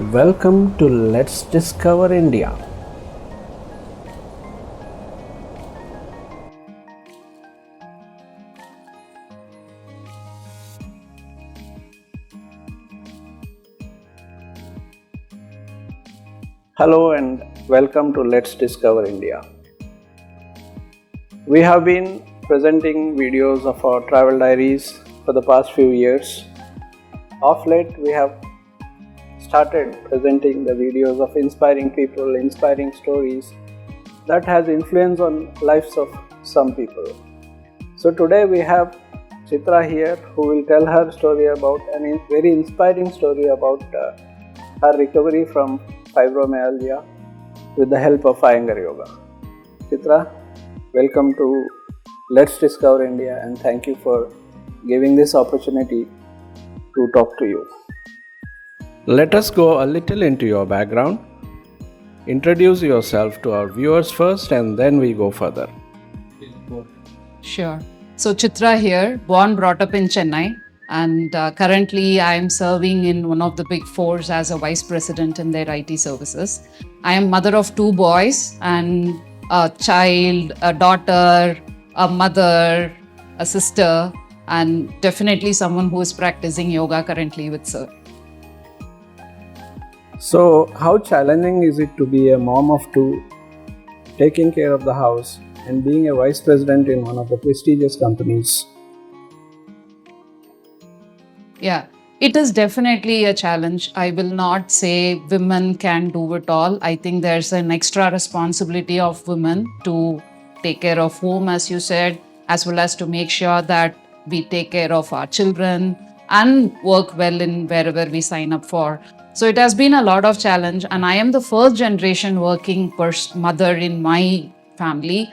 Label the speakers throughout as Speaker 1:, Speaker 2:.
Speaker 1: Welcome to Let's Discover India. Hello and welcome to Let's Discover India. We have been presenting videos of our travel diaries for the past few years. Of late, we have started presenting the videos of inspiring people, inspiring stories that has influence on lives of some people. So today we have Chitra here who will tell her story about very inspiring story about her recovery from fibromyalgia with the help of Iyengar Yoga. Chitra, welcome to Let's Discover India and thank you for giving this opportunity to talk to you. Let us go a little into your background. Introduce yourself to our viewers first and then we go further.
Speaker 2: Sure. So Chitra here, born, brought up in Chennai, and currently I am serving in one of the big fours as a vice president in their IT services. I am mother of 2 boys and a child, a daughter, a mother, a sister, and definitely someone who is practicing yoga currently with sir.
Speaker 1: So, how challenging is it to be a mom of 2, taking care of the house, and being a vice president in one of the prestigious companies?
Speaker 2: Yeah, it is definitely a challenge. I will not say women can do it all. I think there's an extra responsibility of women to take care of home, as you said, as well as to make sure that we take care of our children and work well in wherever we sign up for. So it has been a lot of challenge, and I am the first generation working mother in my family.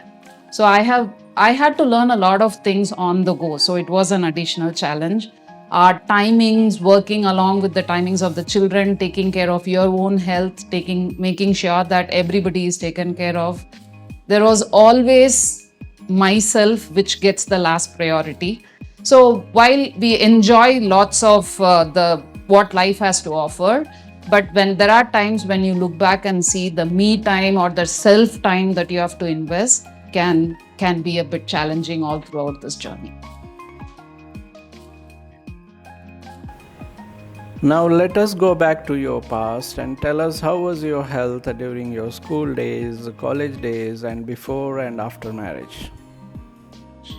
Speaker 2: So I had to learn a lot of things on the go. So it was an additional challenge. Our timings, working along with the timings of the children, taking care of your own health, making sure that everybody is taken care of. There was always myself which gets the last priority. So while we enjoy lots of what life has to offer, but when there are times when you look back and see the me time or the self time that you have to invest can be a bit challenging all throughout this journey.
Speaker 1: Now, let us go back to your past and tell us how was your health during your school days, college days, and before and after marriage?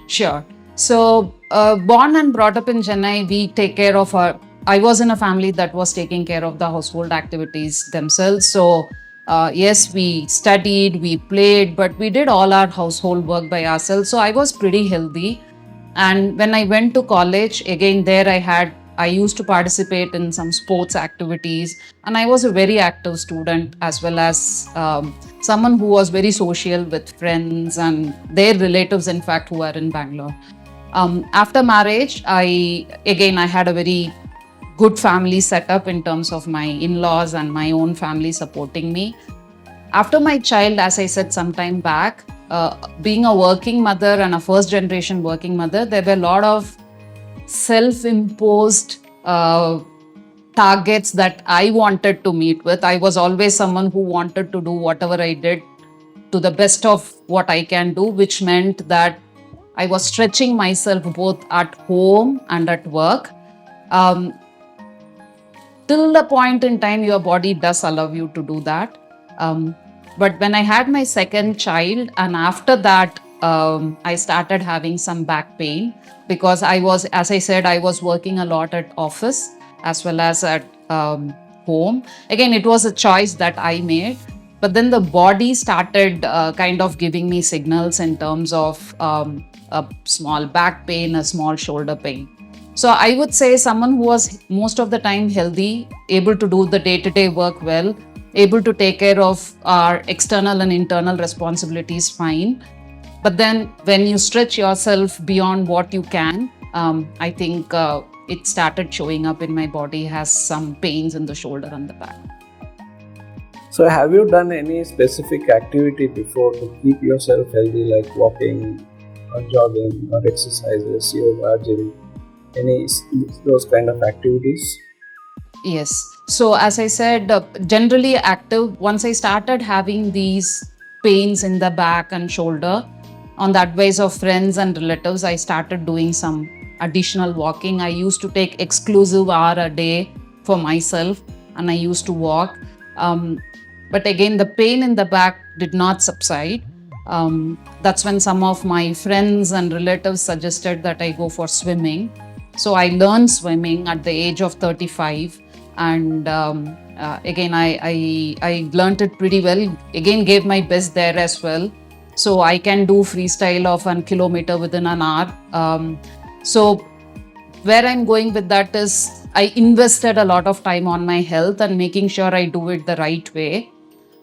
Speaker 2: Sure. So, born and brought up in Chennai, we take care of I was in a family that was taking care of the household activities themselves. So, yes, we studied, we played, but we did all our household work by ourselves. So, I was pretty healthy. And when I went to college, again, there I used to participate in some sports activities, and I was a very active student as well as someone who was very social with friends and their relatives, in fact, who are in Bangalore. After marriage, I had a very good family setup in terms of my in-laws and my own family supporting me. After my child, as I said some time back, being a working mother and a first generation working mother, there were a lot of self-imposed targets that I wanted to meet with. I was always someone who wanted to do whatever I did to the best of what I can do, which meant that I was stretching myself both at home and at work. Till the point in time, your body does allow you to do that. But when I had my second child, and after that, I started having some back pain because as I said, I was working a lot at office as well as at home. Again, it was a choice that I made. But then the body started kind of giving me signals in terms of a small back pain, a small shoulder pain. So I would say someone who was most of the time healthy, able to do the day-to-day work well, able to take care of our external and internal responsibilities fine. But then when you stretch yourself beyond what you can, I think it started showing up in my body as some pains in the shoulder and the back.
Speaker 1: So, have you done any specific activity before to keep yourself healthy, like walking or jogging or exercises, yoga, gym, any those kind of activities?
Speaker 2: Yes. So, as I said, generally active. Once I started having these pains in the back and shoulder, on the advice of friends and relatives, I started doing some additional walking. I used to take exclusive hour a day for myself, and I used to walk. But again, the pain in the back did not subside. That's when some of my friends and relatives suggested that I go for swimming. So I learned swimming at the age of 35, and again I learned it pretty well. Again, gave my best there as well. So I can do freestyle of 1 kilometer within an hour. So where I'm going with that is I invested a lot of time on my health and making sure I do it the right way.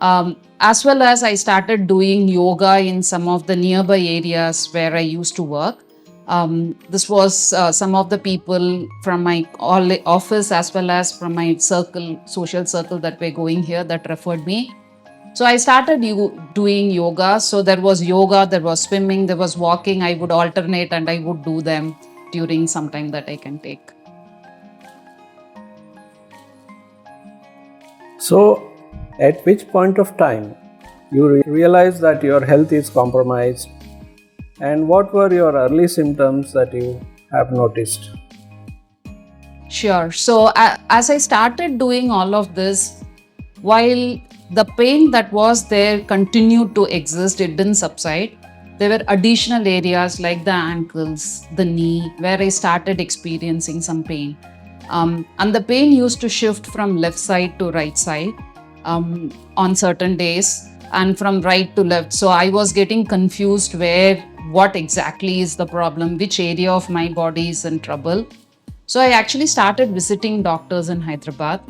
Speaker 2: As well as I started doing yoga in some of the nearby areas where I used to work. This was some of the people from my office as well as from my circle, social circle that were going here that referred me. So I started doing yoga. So there was yoga, there was swimming, there was walking. I would alternate and I would do them during some time that I can take.
Speaker 1: So, at which point of time you realize that your health is compromised, and what were your early symptoms that you have noticed?
Speaker 2: Sure. So as I started doing all of this, while the pain that was there continued to exist, it didn't subside. There were additional areas like the ankles, the knee, where I started experiencing some pain. And the pain used to shift from left side to right side on certain days, and from right to left. So I was getting confused what exactly is the problem, which area of my body is in trouble. So I actually started visiting doctors in Hyderabad.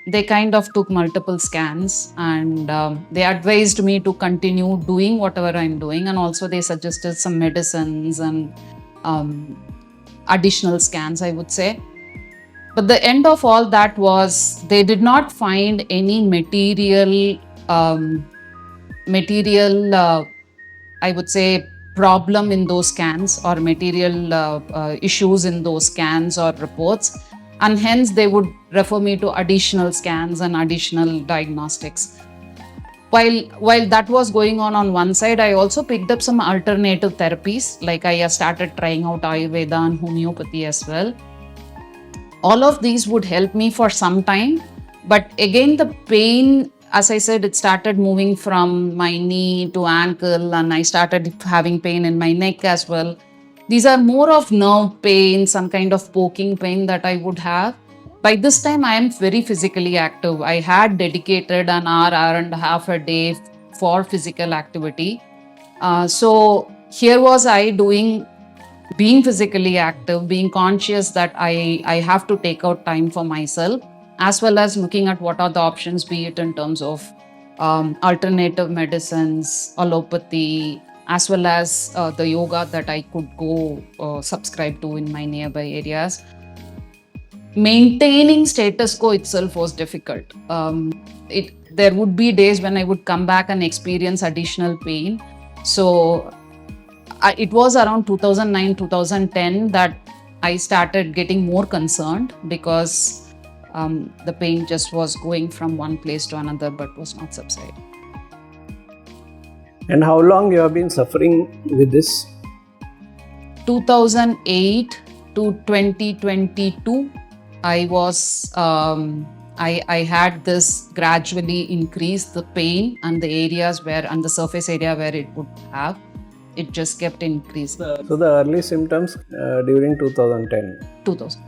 Speaker 2: They kind of took multiple scans, and they advised me to continue doing whatever I'm doing, and also they suggested some medicines and additional scans, I would say. But the end of all that was they did not find any material, I would say, problem in those scans or material issues in those scans or reports. And hence they would refer me to additional scans and additional diagnostics. While that was going on one side, I also picked up some alternative therapies. Like I started trying out Ayurveda and homeopathy as well. All of these would help me for some time. But again, the pain, as I said, it started moving from my knee to ankle, and I started having pain in my neck as well. These are more of nerve pain, some kind of poking pain that I would have. By this time, I am very physically active. I had dedicated an hour and a half a day for physical activity. So here was I being physically active, being conscious that I have to take out time for myself, as well as looking at what are the options, be it in terms of alternative medicines, allopathy, as well as the yoga that I could go subscribe to in my nearby areas. Maintaining status quo itself was difficult. There would be days when I would come back and experience additional pain. So it was around 2009, 2010 that I started getting more concerned, because the pain just was going from one place to another but was not subsiding.
Speaker 1: And how long you have been suffering with this?
Speaker 2: 2008 to 2022, I was I had this gradually increase the pain and the areas and the surface area where it would have. It just kept increasing.
Speaker 1: So the early symptoms during 2010.
Speaker 2: 2000.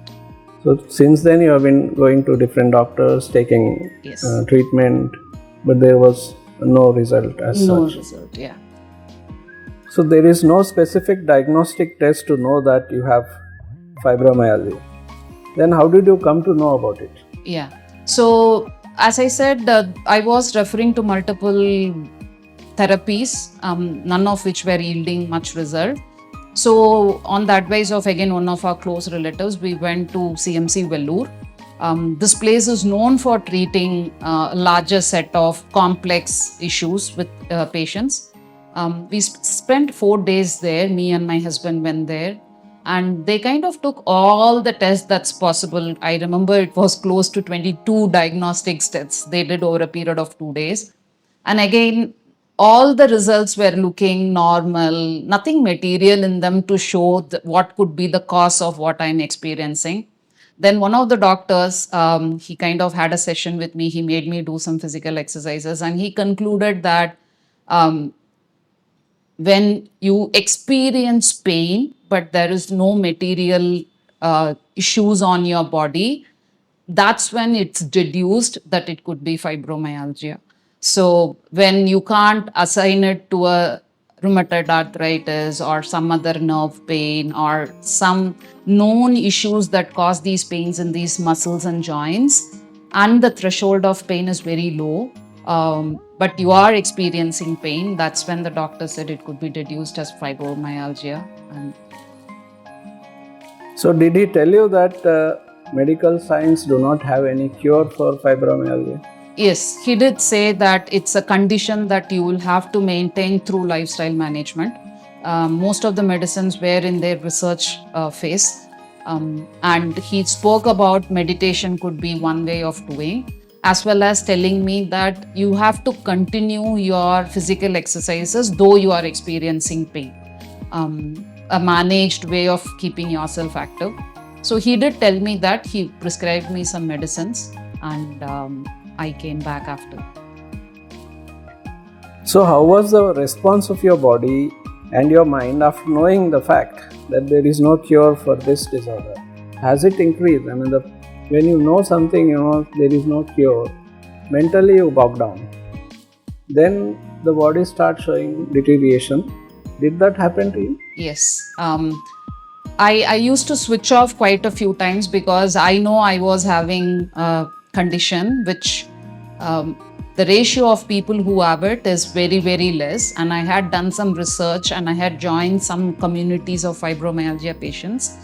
Speaker 1: So since then you have been going to different doctors, taking
Speaker 2: Yes.
Speaker 1: Treatment, but there was no result as such.
Speaker 2: No result, yeah.
Speaker 1: So there is no specific diagnostic test to know that you have fibromyalgia. Then how did you come to know about it?
Speaker 2: Yeah. So as I said, I was referring to multiple therapies, none of which were yielding much result. So on the advice of again one of our close relatives, we went to CMC Vellore. This place is known for treating a larger set of complex issues with patients. We spent 4 days there. Me and my husband went there. And they kind of took all the tests that's possible. I remember it was close to 22 diagnostic tests they did over a period of 2 days. And again, all the results were looking normal, nothing material in them to show what could be the cause of what I'm experiencing. Then one of the doctors, he kind of had a session with me. He made me do some physical exercises, and he concluded that um, when you experience pain, but there is no material issues on your body, that's when it's deduced that it could be fibromyalgia. So when you can't assign it to a rheumatoid arthritis or some other nerve pain or some known issues that cause these pains in these muscles and joints, and the threshold of pain is very low, but you are experiencing pain, that's when the doctor said it could be deduced as fibromyalgia. And
Speaker 1: So, did he tell you that medical science do not have any cure for fibromyalgia?
Speaker 2: yes, he did say that it's a condition that you will have to maintain through lifestyle management. Most of the medicines were in their research phase. And he spoke about meditation could be one way of doing, as well as telling me that you have to continue your physical exercises though you are experiencing pain. A managed way of keeping yourself active. So he did tell me that. He prescribed me some medicines, and I came back after.
Speaker 1: So, how was the response of your body and your mind after knowing the fact that there is no cure for this disorder? Has it increased? I mean, when you know something, you know there is no cure, mentally you bog down. Then the body starts showing deterioration. Did that happen to you?
Speaker 2: Yes. I used to switch off quite a few times because I know I was having a condition which the ratio of people who have it is very, very less. And I had done some research and I had joined some communities of fibromyalgia patients.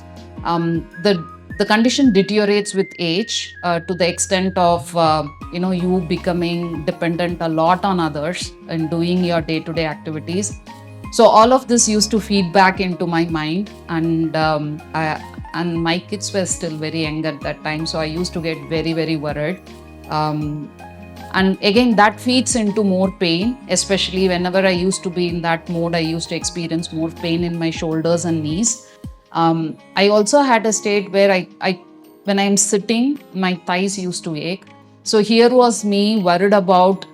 Speaker 2: The condition deteriorates with age to the extent of you becoming dependent a lot on others and doing your day-to-day activities. So all of this used to feed back into my mind, and my kids were still very young at that time, so I used to get very, very worried. And again, that feeds into more pain, especially whenever I used to be in that mode, I used to experience more pain in my shoulders and knees. I also had a state where when I'm sitting, my thighs used to ache. So here was me worried about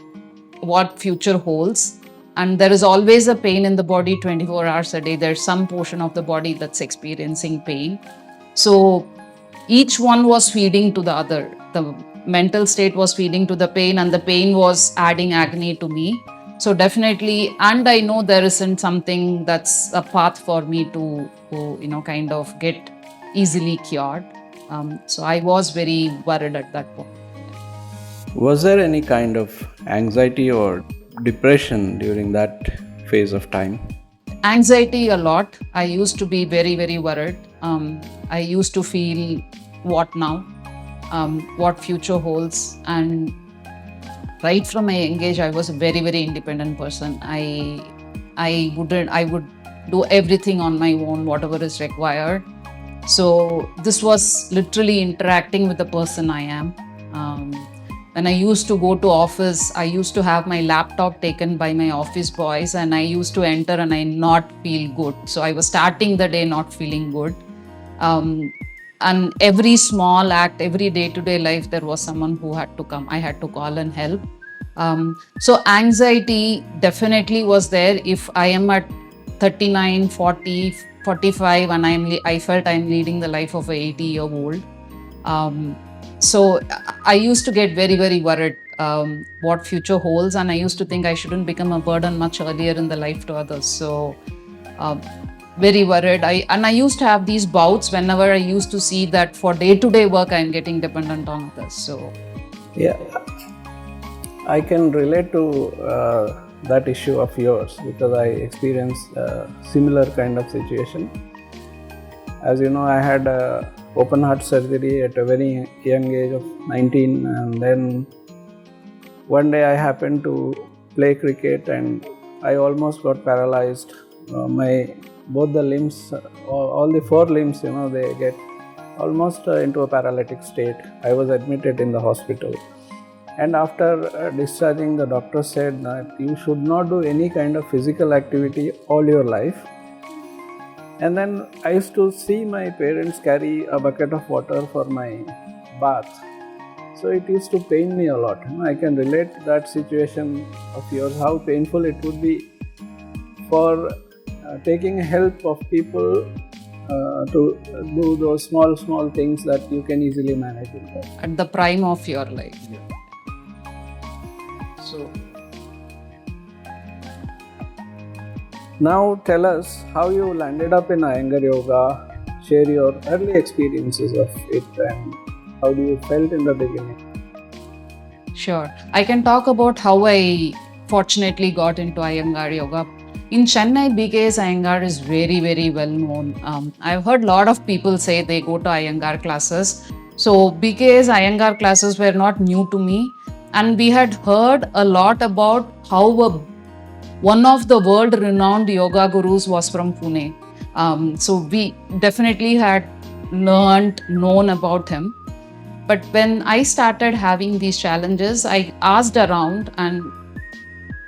Speaker 2: what future holds. And there is always a pain in the body 24 hours a day. There's some portion of the body that's experiencing pain. So each one was feeding to the other. The mental state was feeding to the pain, and the pain was adding agony to me. So definitely, and I know there isn't something that's a path for me to kind of get easily cured. So I was very worried at that point.
Speaker 1: Was there any kind of anxiety or depression during that phase of time?
Speaker 2: Anxiety a lot. I used to be very, very worried. I used to feel what now, what future holds. And right from my young age, I was a very, very independent person. I would do everything on my own, whatever is required. So this was literally interacting with the person I am. When I used to go to office, I used to have my laptop taken by my office boys, and I used to enter and I not feel good. So I was starting the day not feeling good. And every small act, every day-to-day life, there was someone who had to come. I had to call and help. So anxiety definitely was there. If I am at 39, 40, 45 and I felt I'm leading the life of a 80-year-old. So I used to get very, very worried what future holds, and I used to think I shouldn't become a burden much earlier in the life to others. So very worried. I used to have these bouts whenever I used to see that for day-to-day work I'm getting dependent on others. So
Speaker 1: yeah, I can relate to that issue of yours because I experienced a similar kind of situation. As you know, I had open heart surgery at a very young age of 19, and then one day I happened to play cricket and I almost got paralyzed. My both the limbs, all the four limbs, they get almost into a paralytic state. I was admitted in the hospital. And after discharging, the doctor said that you should not do any kind of physical activity all your life. And then I used to see my parents carry a bucket of water for my bath. So it used to pain me a lot. I can relate that situation of yours, how painful it would be for taking help of people to do those small things that you can easily manage in life.
Speaker 2: At the prime of your life.
Speaker 1: Yeah.
Speaker 2: So,
Speaker 1: now tell us how you landed up in Iyengar Yoga. Share your early experiences of it and how do you felt in the beginning.
Speaker 2: sure. I can talk about how I fortunately got into Iyengar Yoga. In Chennai, BKS Iyengar is very, very well known. I've heard a lot of people say they go to Iyengar classes. So BKS Iyengar classes were not new to me. And we had heard a lot about how one of the world-renowned yoga gurus was from Pune. So we definitely had known about him. But when I started having these challenges, I asked around and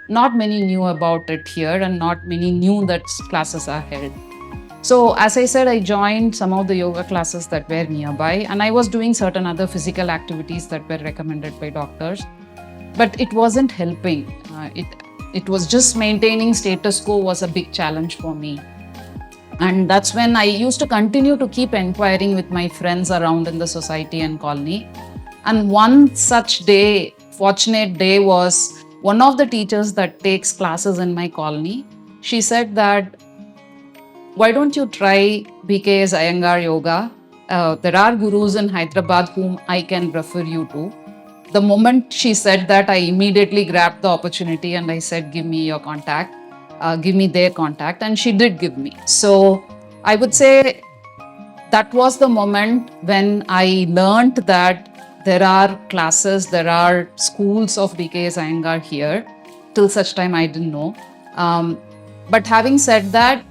Speaker 2: not many knew about it here and not many knew that classes are held. So as I said, I joined some of the yoga classes that were nearby and I was doing certain other physical activities that were recommended by doctors. But it wasn't helping. It was just maintaining status quo was a big challenge for me. And that's when I used to continue to keep inquiring with my friends around in the society and colony. And one such day, fortunate day, was one of the teachers that takes classes in my colony. She said that, why don't you try BKS Iyengar Yoga? There are gurus in Hyderabad whom I can refer you to. The moment she said that, I immediately grabbed the opportunity and I said, give me your contact. Give me their contact, and she did give me. So I would say that was the moment when I learned that there are classes, there are schools of BKS Iyengar here. Till such time I didn't know. But having said that,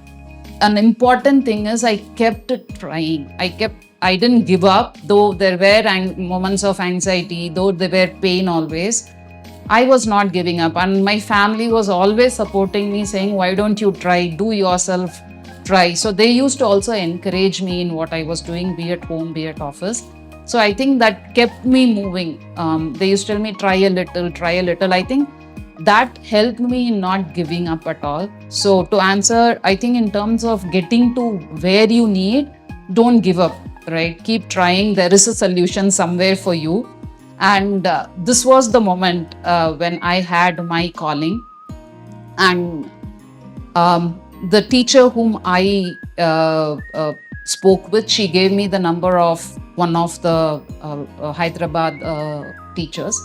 Speaker 2: an important thing is I kept trying. I didn't give up, though there were moments of anxiety, though there were pain always. I was not giving up, and my family was always supporting me, saying, why don't you try, do yourself, try. So they used to also encourage me in what I was doing, be at home, be at office. So I think that kept me moving. They used to tell me, try a little. I think that helped me in not giving up at all. So to answer, I think in terms of getting to where you need, don't give up, right? Keep trying. There is a solution somewhere for you. And this was the moment when I had my calling. And the teacher whom I spoke with, she gave me the number of one of the Hyderabad teachers.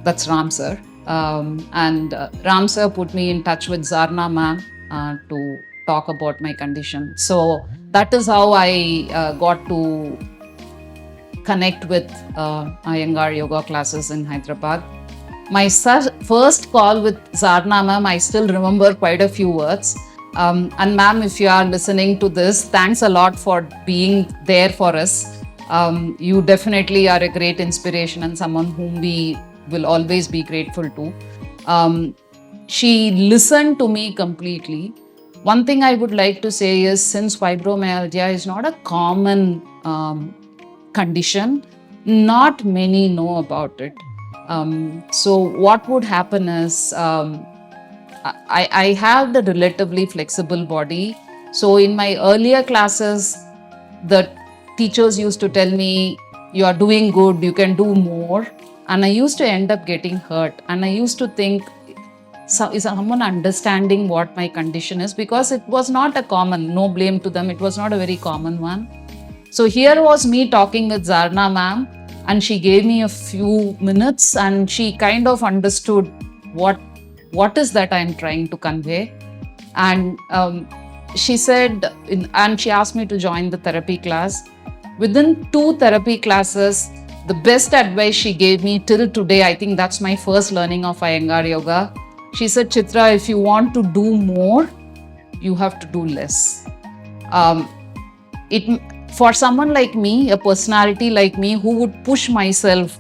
Speaker 2: That's Ram sir. And Ram sir put me in touch with Zarna ma'am to talk about my condition. So that is how I got to connect with Iyengar Yoga classes in Hyderabad. My first call with Zarna ma'am, I still remember quite a few words. And ma'am, if you are listening to this, thanks a lot for being there for us. You definitely are a great inspiration and someone whom we will always be grateful to. She listened to me completely. One thing I would like to say is, since fibromyalgia is not a common condition, not many know about it. So what would happen is, I have the relatively flexible body. So in my earlier classes, the teachers used to tell me, you are doing good, you can do more. And I used to end up getting hurt. And I used to think, is someone understanding what my condition is? Because it was not a common, no blame to them, it was not a very common one. So here was me talking with Zarna ma'am, and she gave me a few minutes and she kind of understood what is that I'm trying to convey. And she said, and she asked me to join the therapy class. Within 2 therapy classes, the best advice she gave me till today, I think that's my first learning of Iyengar Yoga. She said, Chitra, if you want to do more, you have to do less. Um, it for someone like me, a personality like me who would push myself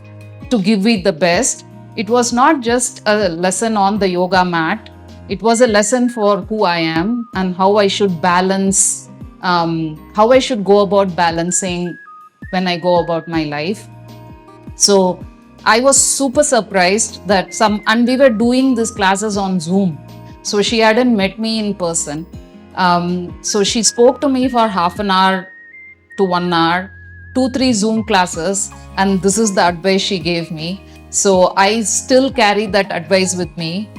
Speaker 2: to give it the best, it was not just a lesson on the yoga mat. It was a lesson for who I am and how I should balance, how I should go about balancing when I go about my life. So I was super surprised that and we were doing these classes on Zoom. So she hadn't met me in person. So she spoke to me for half an hour to 1 hour, 2-3 Zoom classes, and this is the advice she gave me. So I still carry that advice with me.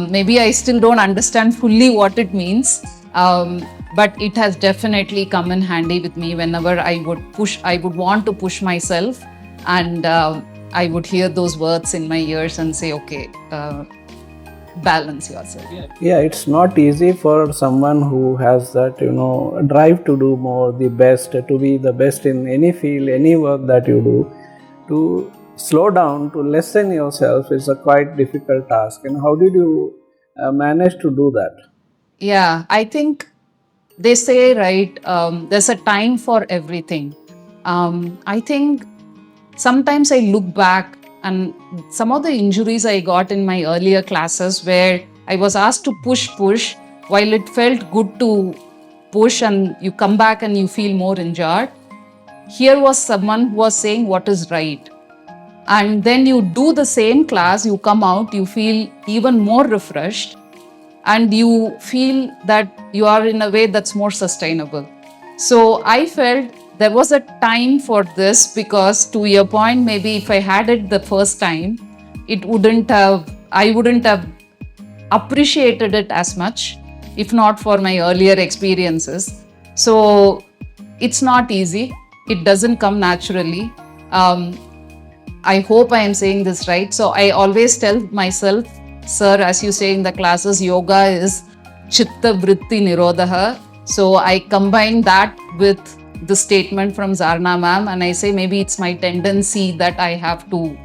Speaker 2: Maybe I still don't understand fully what it means, but it has definitely come in handy with me whenever I would want to push myself, and I would hear those words in my ears and say, okay, balance yourself.
Speaker 1: Yeah, it's not easy for someone who has that, drive to do more, the best, to be the best in any field, any work that you do, to slow down, to lessen yourself is a quite difficult task. And how did you manage to do that?
Speaker 2: Yeah, I think they say, right, there's a time for everything. I think sometimes I look back and some of the injuries I got in my earlier classes where I was asked to push, while it felt good to push and you come back and you feel more injured. Here was someone who was saying what is right. And then you do the same class, you come out, you feel even more refreshed, and you feel that you are in a way that's more sustainable. So I felt there was a time for this, because to your point, maybe if I had it the first time, I wouldn't have appreciated it as much, if not for my earlier experiences. So it's not easy. It doesn't come naturally. I hope I am saying this right. So I always tell myself, sir, as you say in the classes, yoga is chitta vritti nirodha. So I combine that with the statement from Zarna ma'am, and I say maybe it's my tendency that I have to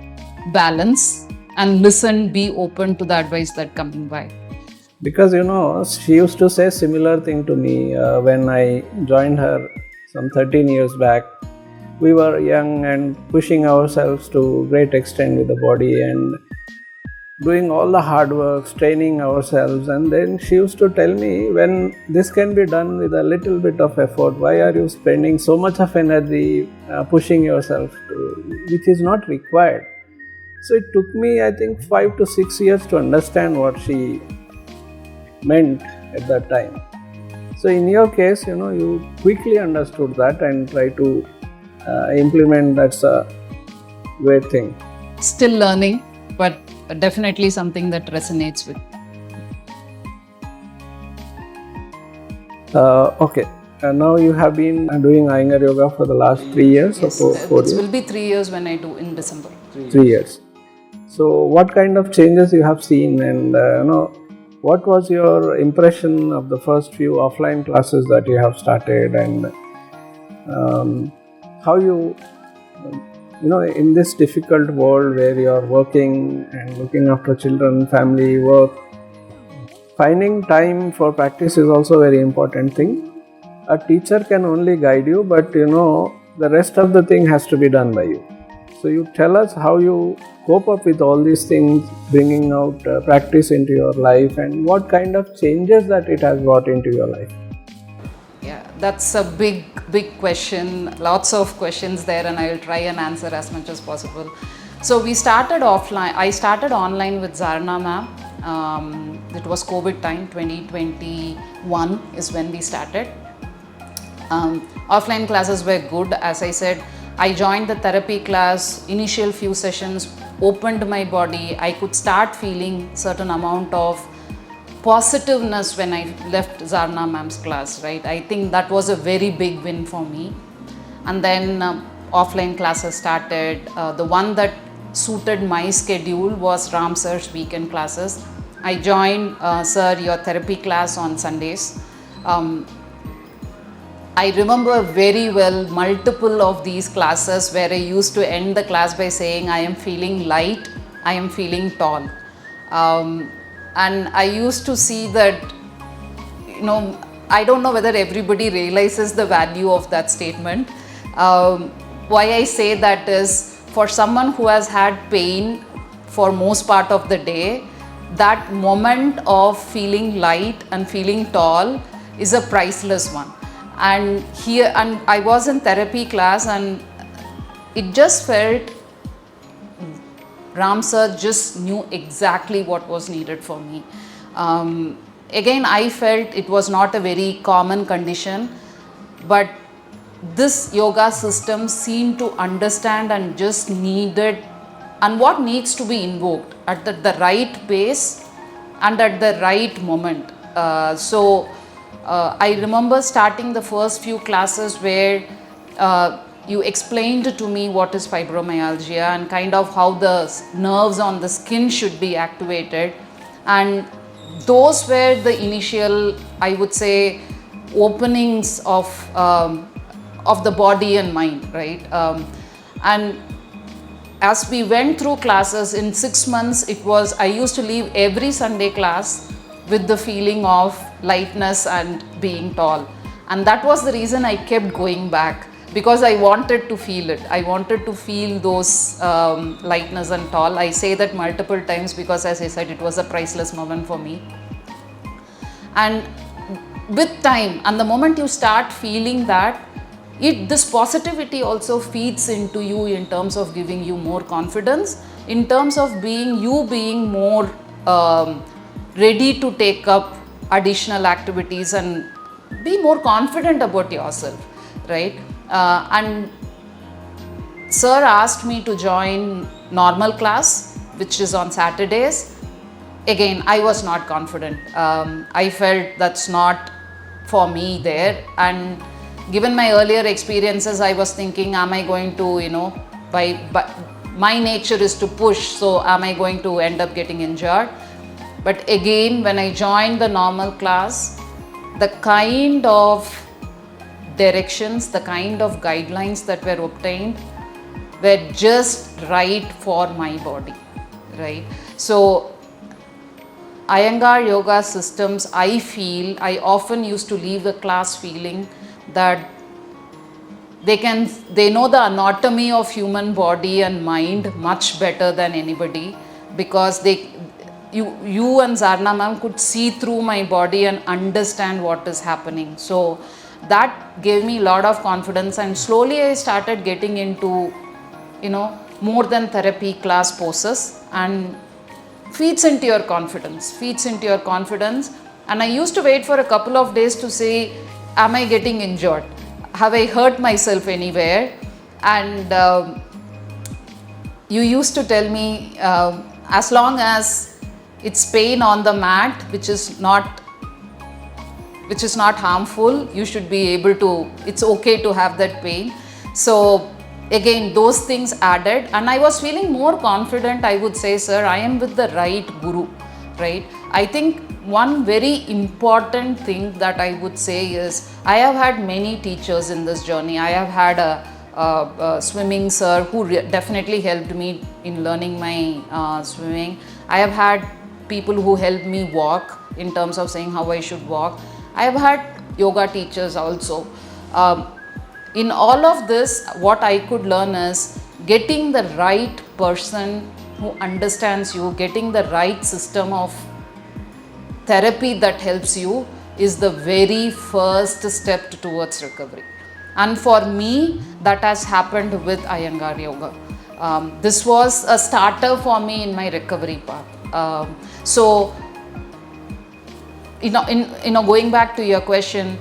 Speaker 2: balance and listen, be open to the advice that coming by.
Speaker 1: Because she used to say similar thing to me when I joined her some 13 years back. We were young and pushing ourselves to great extent with the body and doing all the hard work, training ourselves, and then she used to tell me, when this can be done with a little bit of effort, why are you spending so much of energy pushing yourself which is not required? So it took me, I think, 5 to 6 years to understand what she meant at that time. So in your case, you quickly understood that and try to implement. That's a great thing.
Speaker 2: Still learning, but definitely something that resonates with.
Speaker 1: Okay. Now you have been doing Iyengar Yoga for the last 3 years?
Speaker 2: Yes,
Speaker 1: or 4 years?
Speaker 2: It will be 3 years when I do in December.
Speaker 1: 3 years. So what kind of changes you have seen, and what was your impression of the first few offline classes that you have started, and how you in this difficult world where you are working and looking after children, family, work, finding time for practice is also a very important thing. A teacher can only guide you, but the rest of the thing has to be done by you. So you tell us how you cope up with all these things, bringing out practice into your life, and what kind of changes that it has brought into your life.
Speaker 2: Yeah, that's a big question. Lots of questions there, and I will try and answer as much as possible. So we started offline. I started online with Zarna ma'am. It was COVID time, 2021 is when we started. Offline classes were good. As I said, I joined the therapy class. Initial few sessions opened my body. I could start feeling certain amount of positiveness when I left Zarna ma'am's class, right? I think that was a very big win for me. And then offline classes started. The one that suited my schedule was Ram sir's weekend classes. I joined sir your therapy class on Sundays. I remember very well multiple of these classes where I used to end the class by saying, I am feeling light, I am feeling tall. And I used to see that I don't know whether everybody realizes the value of that statement. Why I say that is, for someone who has had pain for most part of the day, that moment of feeling light and feeling tall is a priceless one. And I was in therapy class, and it just felt Ram sir just knew exactly what was needed for me. Again, I felt it was not a very common condition, but this yoga system seemed to understand and just needed, and what needs to be invoked at the right pace and at the right moment. I remember starting the first few classes where you explained to me what is fibromyalgia and kind of how the nerves on the skin should be activated, and those were the initial, I would say, openings of the body and mind, right? And as we went through classes in 6 months, I used to leave every Sunday class with the feeling of lightness and being tall. And that was the reason I kept going back, because I wanted to feel it. I wanted to feel those lightness and tall. I say that multiple times because, as I said, it was a priceless moment for me. And with time, and the moment you start feeling that, this positivity also feeds into you in terms of giving you more confidence, in terms of being more ready to take up additional activities and be more confident about yourself, right? And sir asked me to join normal class, which is on Saturdays. Again, I was not confident. I felt that's not for me there, and given my earlier experiences, I was thinking, am I going to, by my nature is to push, so am I going to end up getting injured? But again, when I joined the normal class, the kind of directions, the kind of guidelines that were obtained were just right for my body, right? So Iyengar Yoga systems, I often used to leave the class feeling that they know the anatomy of human body and mind much better than anybody, because you and Zarna ma'am could see through my body and understand what is happening. So that gave me a lot of confidence, and slowly I started getting into more than therapy class poses, and feeds into your confidence. And I used to wait for a couple of days to say, am I getting injured? Have I hurt myself anywhere? And you used to tell me, as long as it's pain on the mat, which is not harmful, you should be able to, it's okay to have that pain. So again, those things added, and I was feeling more confident. I would say, sir, I am with the right guru, right? I think one very important thing that I would say is, I have had many teachers in this journey. I have had a swimming sir who definitely helped me in learning my swimming. I have had people who helped me walk in terms of saying how I should walk. I have had yoga teachers also. In all of this, what I could learn is getting the right person who understands you, getting the right system of therapy that helps you is the very first step towards recovery. And for me, that has happened with Iyengar Yoga. This was a starter for me in my recovery path. Going back to your question,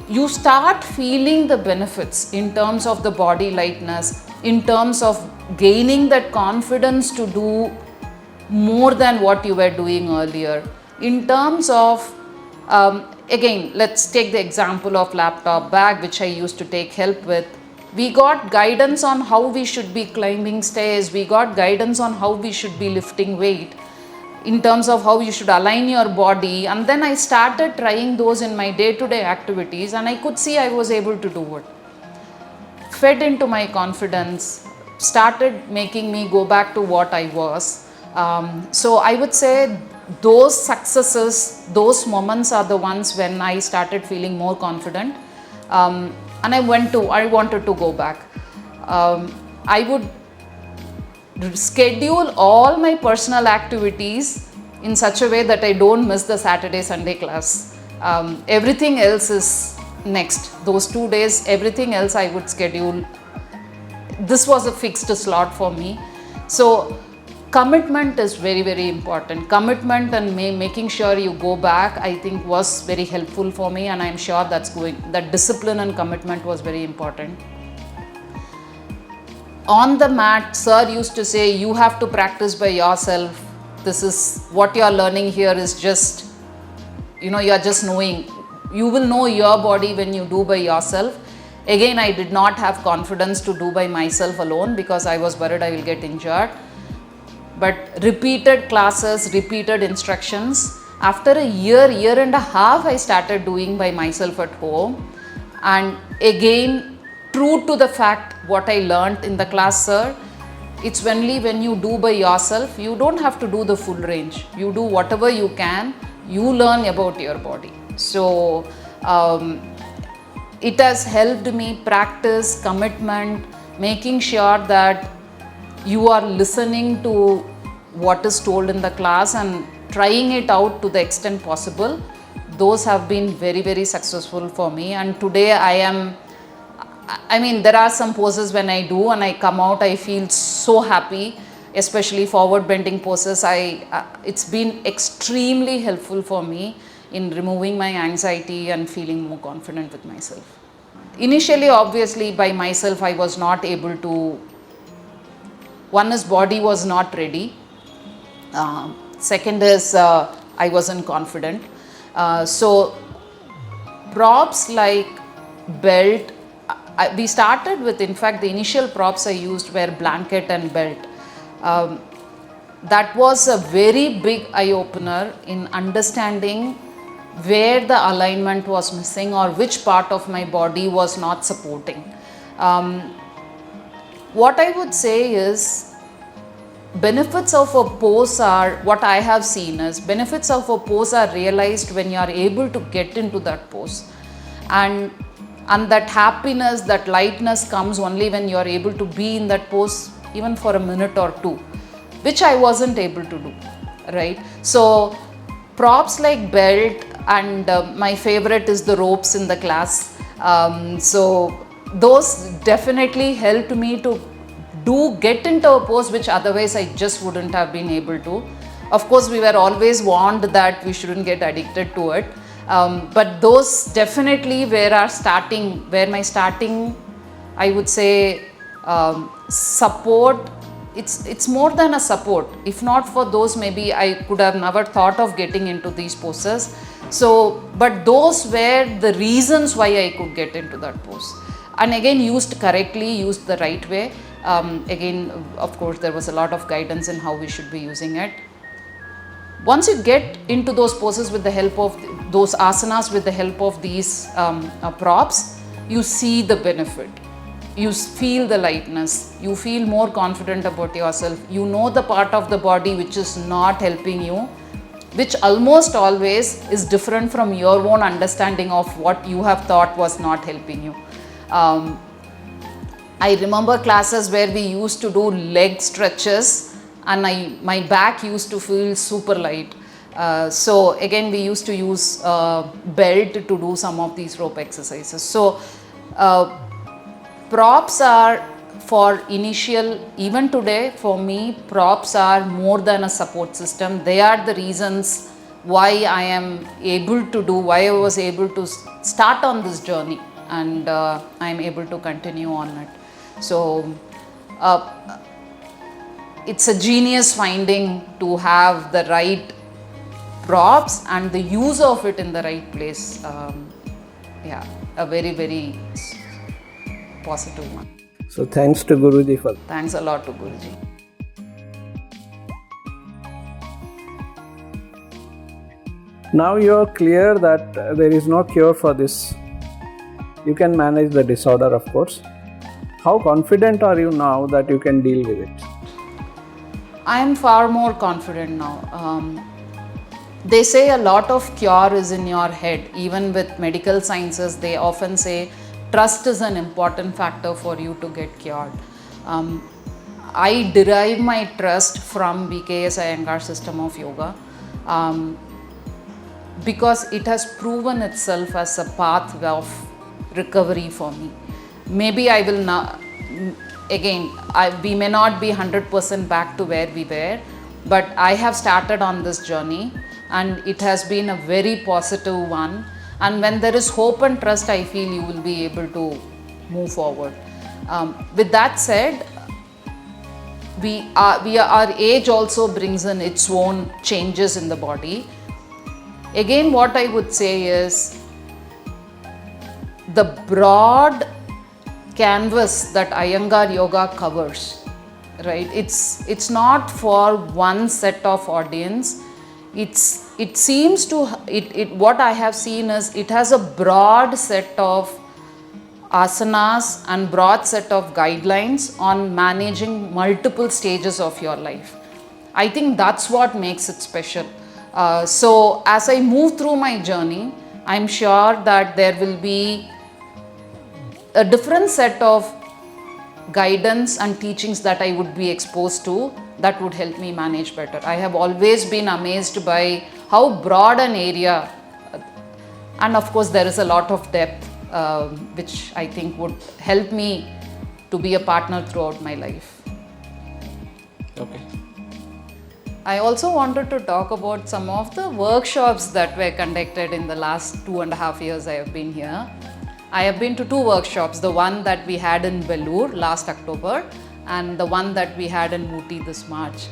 Speaker 2: you start feeling the benefits in terms of the body lightness, in terms of gaining that confidence to do more than what you were doing earlier. In terms of, again, let's take the example of laptop bag, which I used to take help with. We got guidance on how we should be climbing stairs. We got guidance on how we should be lifting weight, in terms of how you should align your body. And then I started trying those in my day-to-day activities, and I could see I was able to do it. Fed into my confidence, started making me go back to what I was. So I would say those successes, those moments are the ones when I started feeling more confident. And I wanted to go back. I would schedule all my personal activities in such a way that I don't miss the Saturday, Sunday class. Everything else is next. Those 2 days, everything else I would schedule. This was a fixed slot for me. So commitment is very, very important. Commitment and making sure you go back, I think, was very helpful for me, and I'm sure that discipline and commitment was very important. On the mat, sir used to say, you have to practice by yourself. This is what you are learning here is just, you are just knowing. You will know your body when you do by yourself. Again, I did not have confidence to do by myself alone because I was worried I will get injured. But repeated classes, repeated instructions. After a year and a half, I started doing by myself at home. And again, true to the fact what I learned in the class, sir, it's only when you do by yourself, you don't have to do the full range. You do whatever you can, you learn about your body. So it has helped me practice commitment, making sure that you are listening to what is told in the class and trying it out to the extent possible. Those have been very, very successful for me. And today there are some poses when I do and I come out, I feel so happy, especially forward bending poses. It's been extremely helpful for me in removing my anxiety and feeling more confident with myself. Initially, obviously, by myself, I was not able to. One is body was not ready. Second is I wasn't confident. So props like belt, we started with, in fact, the initial props I used were blanket and belt. That was a very big eye-opener in understanding where the alignment was missing or which part of my body was not supporting. What I would say is, benefits of a pose are, what I have seen is, benefits of a pose are realized when you are able to get into that pose. And that happiness, that lightness comes only when you are able to be in that pose even for a minute or two, which I wasn't able to do, right? So props like belt and my favorite is the ropes in the class. So those definitely helped me to get into a pose which otherwise I just wouldn't have been able to. Of course, we were always warned that we shouldn't get addicted to it. But those definitely were my starting, I would say, support. It's more than a support. If not for those, maybe I could have never thought of getting into these poses. So, but those were the reasons why I could get into that pose. And again, used correctly, used the right way. Again, of course, there was a lot of guidance in how we should be using it. Once you get into those poses with the help of those asanas, with the help of these props, you see the benefit. You feel the lightness. You feel more confident about yourself. You know the part of the body which is not helping you, which almost always is different from your own understanding of what you have thought was not helping you. I remember classes where we used to do leg stretches and my back used to feel super light. So again, we used to use belt to do some of these rope exercises. So props are for initial, even today for me, props are more than a support system. They are the reasons why I was able to start on this journey, and I am able to continue on it. So it's a genius finding to have the right props and the use of it in the right place. A very, very positive one.
Speaker 1: So thanks to Guruji for that.
Speaker 2: Thanks a lot to Guruji.
Speaker 1: Now you're clear that there is no cure for this. You can manage the disorder, of course. How confident are you now that you can deal with it?
Speaker 2: I am far more confident now. They say a lot of cure is in your head. Even with medical sciences, they often say trust is an important factor for you to get cured. I derive my trust from BKS Iyengar system of yoga, because it has proven itself as a path of recovery for me. Maybe I will not, again, we may not be 100% back to where we were, but I have started on this journey and it has been a very positive one. And when there is hope and trust, I feel you will be able to move forward. With that said, our age also brings in its own changes in the body. Again, what I would say is the broad canvas that Iyengar Yoga covers, right? It's not for one set of audience. It seems to, what I have seen is it has a broad set of asanas and broad set of guidelines on managing multiple stages of your life. I think that's what makes it special. So as I move through my journey, I'm sure that there will be a different set of guidance and teachings that I would be exposed to that would help me manage better. I have always been amazed by how broad an area, and of course there is a lot of depth, which I think would help me to be a partner throughout my life.
Speaker 1: Okay.
Speaker 2: I also wanted to talk about some of the workshops that were conducted in the last 2.5 years I have been here. I have been to 2 workshops, the one that we had in Vellore last October and the one that we had in Ooty this March.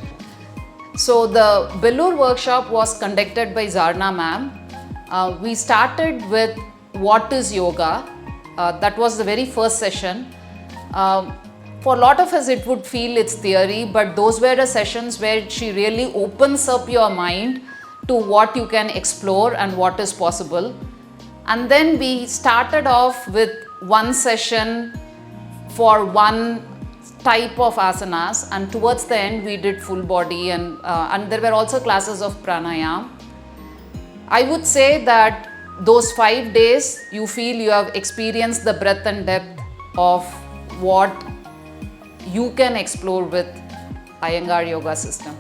Speaker 2: So the Vellore workshop was conducted by Zarna ma'am. We started with what is yoga. That was the very first session. For a lot of us it would feel it's theory, but those were the sessions where she really opens up your mind to what you can explore and what is possible. And then we started off with one session for one type of asanas, and towards the end we did full body, and there were also classes of pranayama. I would say that those 5 days you feel you have experienced the breadth and depth of what you can explore with Iyengar Yoga system.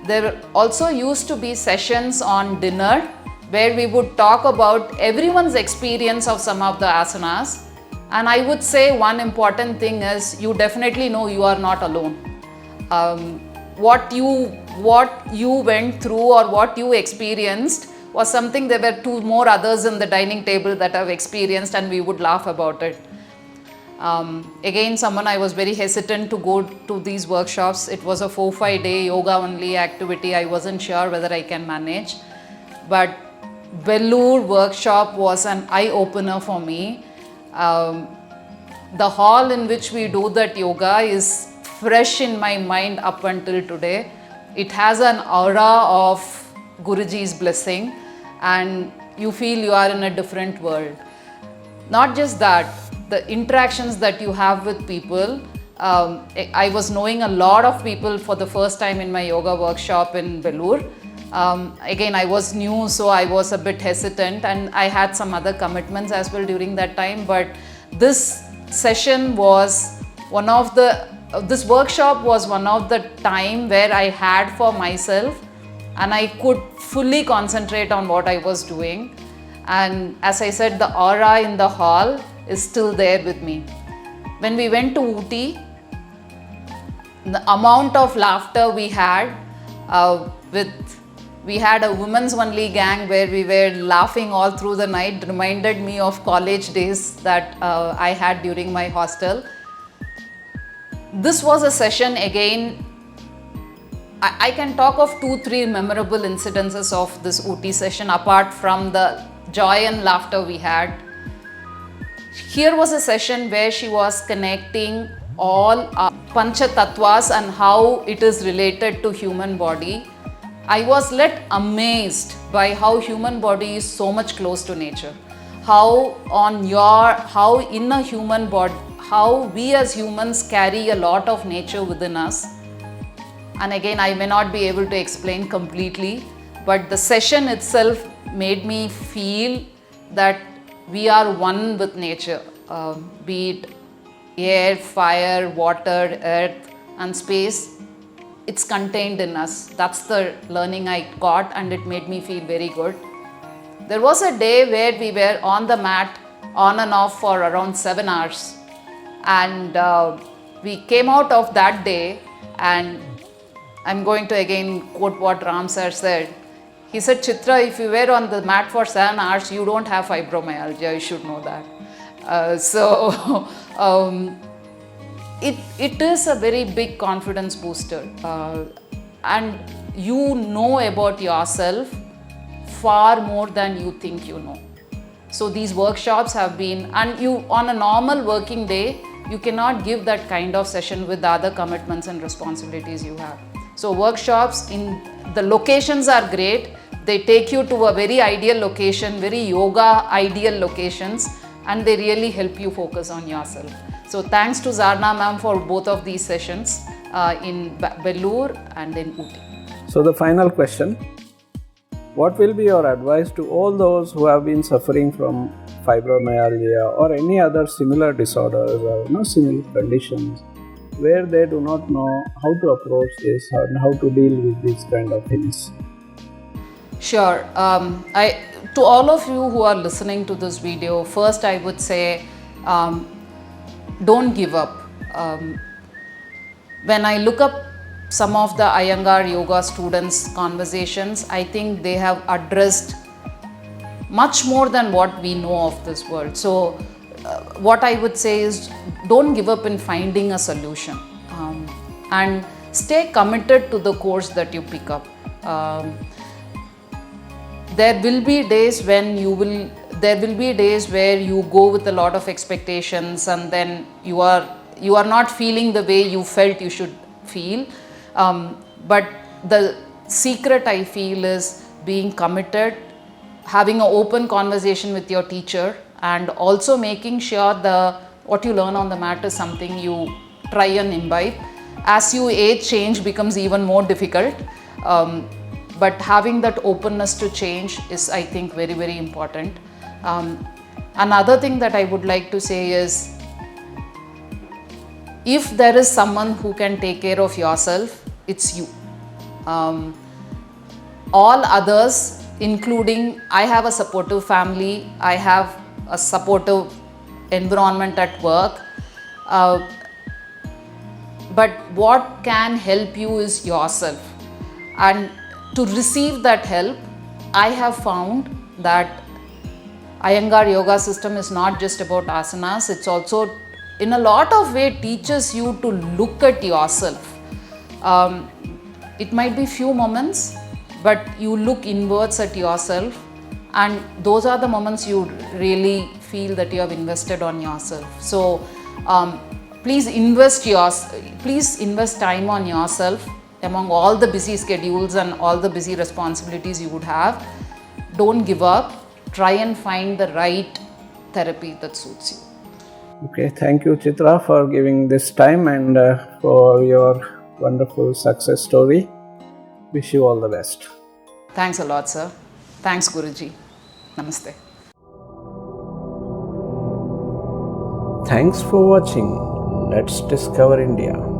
Speaker 2: There also used to be sessions on dinner where we would talk about everyone's experience of some of the asanas. And I would say one important thing is you definitely know you are not alone. What you went through or what you experienced was something there were 2 more others in the dining table that have experienced, and we would laugh about it. Again, someone I was very hesitant to go to these workshops. It was a 4-5 day yoga only activity. I wasn't sure whether I can manage. But Vellore workshop was an eye-opener for me. The hall in which we do that yoga is fresh in my mind up until today. It has an aura of Guruji's blessing, and you feel you are in a different world. Not just that, the interactions that you have with people. I was knowing a lot of people for the first time in my yoga workshop in Vellore. Again, I was new, so I was a bit hesitant, and I had some other commitments as well during that time. But this session was this workshop was one of the time where I had for myself, and I could fully concentrate on what I was doing. And as I said, the aura in the hall is still there with me. When we went to Ooty, the amount of laughter we had we had a women's only gang where we were laughing all through the night, reminded me of college days that I had during my hostel. This was a session again, I can talk of 2-3 memorable incidences of this Ooty session apart from the joy and laughter we had. Here was a session where she was connecting all Pancha Tattvas and how it is related to human body. I was left amazed by how human body is so much close to nature. How in a human body, how we as humans carry a lot of nature within us. And again, I may not be able to explain completely, but the session itself made me feel that we are one with nature, be it air, fire, water, earth and space. It's contained in us. That's the learning I got, and it made me feel very good. There was a day where we were on the mat on and off for around 7 hours, and we came out of that day, and I'm going to again quote what Ram sir said. He said, Chitra, if you were on the mat for 7 hours, you don't have fibromyalgia, you should know that. It is a very big confidence booster, and you know about yourself far more than you think you know. So these workshops have been, and you on a normal working day, you cannot give that kind of session with the other commitments and responsibilities you have. So workshops in the locations are great. They take you to a very ideal location, very yoga ideal locations, and they really help you focus on yourself. So thanks to Zarna ma'am for both of these sessions in Belur and in Ooty.
Speaker 1: So the final question, what will be your advice to all those who have been suffering from fibromyalgia or any other similar disorders or similar conditions where they do not know how to approach this and how to deal with these kind of things?
Speaker 2: Sure. To all of you who are listening to this video, first I would say, don't give up. When I look up some of the Iyengar Yoga students' conversations, I think they have addressed much more than what we know of this world. So what I would say is, don't give up in finding a solution, and stay committed to the course that you pick up. There will be days when there will be days where you go with a lot of expectations, and then you are not feeling the way you felt you should feel. But the secret, I feel, is being committed, having an open conversation with your teacher, and also making sure what you learn on the mat is something you try and imbibe. As you age, change becomes even more difficult. But having that openness to change is, I think, very, very important. Another thing that I would like to say is, if there is someone who can take care of yourself, it's you. All others, including, I have a supportive family, I have a supportive environment at work, but what can help you is yourself. And to receive that help, I have found that Iyengar Yoga system is not just about asanas, it's also in a lot of way teaches you to look at yourself. It might be few moments, but you look inwards at yourself, and those are the moments you really feel that you have invested on yourself. So please invest time on yourself among all the busy schedules and all the busy responsibilities you would have. Don't give up. Try and find the right therapy that suits you.
Speaker 1: Okay, thank you, Chitra, for giving this time and for your wonderful success story. Wish you all the best.
Speaker 2: Thanks a lot, sir. Thanks, Guruji. Namaste.
Speaker 1: Thanks for watching. Let's Discover India.